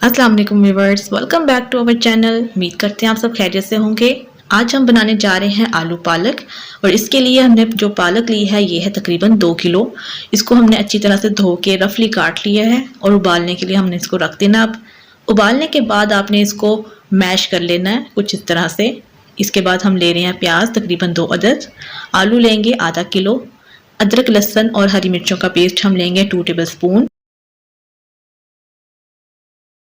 अस्सलाम वालेकुम viewers, welcome back to our channel. उम्मीद करते हैं आप सब खैरियत से होंगे। आज हम बनाने जा रहे हैं आलू पालक और इसके लिए हमने जो पालक ली है ये है तकरीबन 2 किलो। इसको हमने अच्छी तरह से धो के रफली काट लिया है और उबालने के लिए हमने इसको रख देना। अब उबालने के बाद आपने इसको मैश कर लेना है कुछ इस तरह से। इसके बाद हम ले रहे हैं प्याज तकरीबन 2 अदद, आलू लेंगे आधा किलो, अदरक लहसुन और हरी मिर्चों का पेस्ट हम लेंगे 2 टेबल स्पून।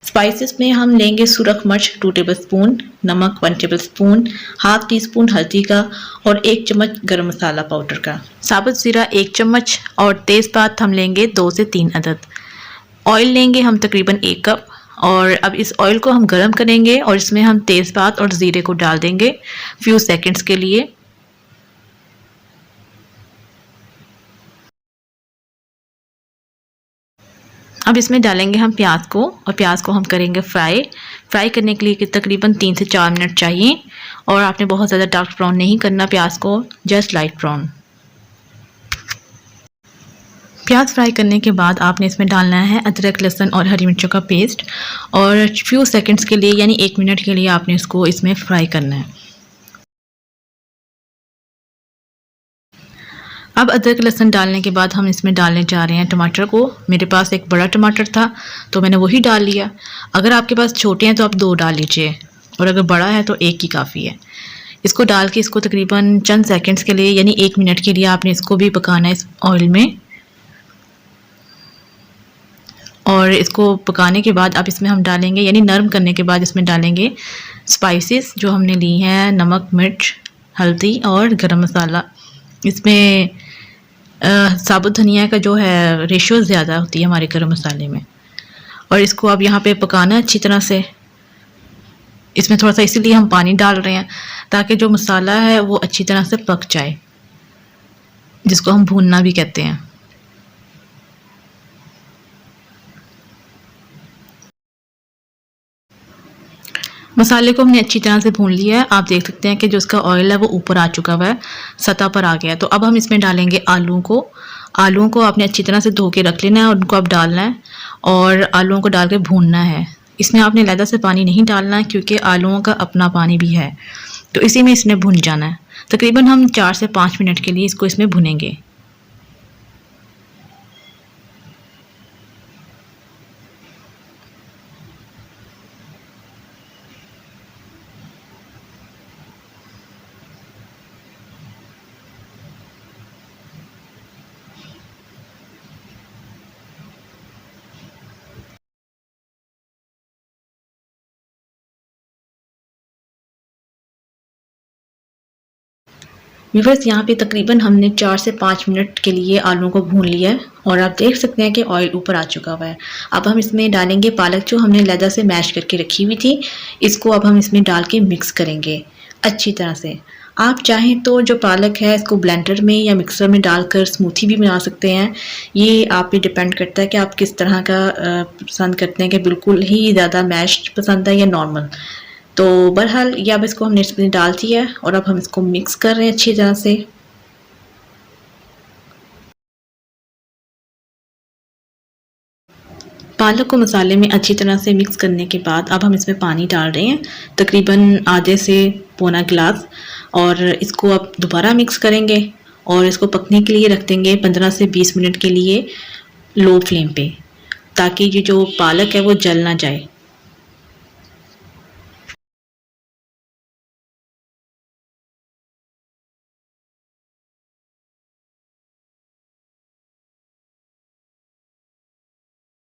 स्पाइसेस में हम लेंगे सुरख मिर्च 2 टेबल स्पून, नमक 1 table spoon, half tea spoon हल्दी का और 1 चम्मच गरम मसाला पाउडर का, साबुत जीरा 1 चम्मच और तेज़पात हम लेंगे 2 से 3 अदद। ऑयल लेंगे हम तकरीबन 1 कप और अब इस ऑयल को हम गरम करेंगे और इसमें हम तेज़पात और ज़ीरे को डाल देंगे फ्यू सेकंड्स के लिए। अब इसमें डालेंगे हम प्याज को और प्याज को हम करेंगे फ्राई करने के लिए तकरीबन 3 से 4 मिनट चाहिए और आपने बहुत ज़्यादा डार्क ब्राउन नहीं करना प्याज को, जस्ट लाइट ब्राउन। प्याज फ्राई करने के बाद आपने इसमें डालना है अदरक लहसुन और हरी मिर्चों का पेस्ट और फ्यू सेकंड्स के लिए यानी 1 मिनट के लिए आपने इसको इसमें फ्राई करना है। अब अदरक लहसुन डालने के बाद हम इसमें डालने जा रहे हैं टमाटर को। मेरे पास एक बड़ा टमाटर था तो मैंने वही डाल लिया। अगर आपके पास छोटे हैं तो आप 2 डाल लीजिए और अगर बड़ा है तो 1 ही काफ़ी है। इसको डाल के इसको तकरीबन चंद सेकंड्स के लिए यानी 1 मिनट के लिए आपने इसको भी पकाना है इस ऑयल में। और इसको पकाने के बाद अब इसमें हम डालेंगे यानी नरम करने के बाद इसमें डालेंगे स्पाइसेस जो हमने ली हैं, नमक मिर्च हल्दी और गरम मसाला। इसमें साबुत धनिया का जो है रेशियो ज़्यादा होती है हमारे गरम मसाले में। और इसको अब यहाँ पे पकाना है अच्छी तरह से। इसमें थोड़ा सा इसीलिए हम पानी डाल रहे हैं ताकि जो मसाला है वो अच्छी तरह से पक जाए, जिसको हम भूनना भी कहते हैं। मसाले को हमने अच्छी तरह से भून लिया है। आप देख सकते हैं कि जो उसका ऑयल है वो ऊपर आ चुका हुआ है, सतह पर आ गया है। तो अब हम इसमें डालेंगे आलूओं को। आलूओं को आपने अच्छी तरह से धो के रख लेना है और उनको अब डालना है और आलूओं को डाल के भूनना है। इसमें आपने अलग से पानी नहीं डालना है क्योंकि आलूओं का अपना पानी भी है, तो इसी में इसमें भुन जाना है। तकरीबन हम 4 से 5 मिनट के लिए इसको इसमें भुनेंगे। व्यूअर्स, यहाँ पे तकरीबन हमने 4 से 5 मिनट के लिए आलूओं को भून लिया है और आप देख सकते हैं कि ऑयल ऊपर आ चुका हुआ है। अब हम इसमें डालेंगे पालक जो हमने अलग से मैश करके रखी हुई थी। इसको अब हम इसमें डाल के मिक्स करेंगे अच्छी तरह से। आप चाहें तो जो पालक है इसको ब्लेंडर में या मिक्सर में डालकर स्मूथी भी बना सकते हैं। ये आप पे डिपेंड करता है कि आप किस तरह का पसंद करते हैं, कि बिल्कुल ही ज़्यादा मैश्ड पसंद है या नॉर्मल। तो बहरहाल ये अब इसको हमने इसमें डाल दिया है और अब हम इसको मिक्स कर रहे हैं अच्छी तरह से। पालक को मसाले में अच्छी तरह से मिक्स करने के बाद अब हम इसमें पानी डाल रहे हैं तकरीबन आधे से पौना गिलास और इसको अब दोबारा मिक्स करेंगे और इसको पकने के लिए रख देंगे 15 से 20 मिनट के लिए लो फ्लेम पे, ताकि ये जो पालक है वो जल ना जाए।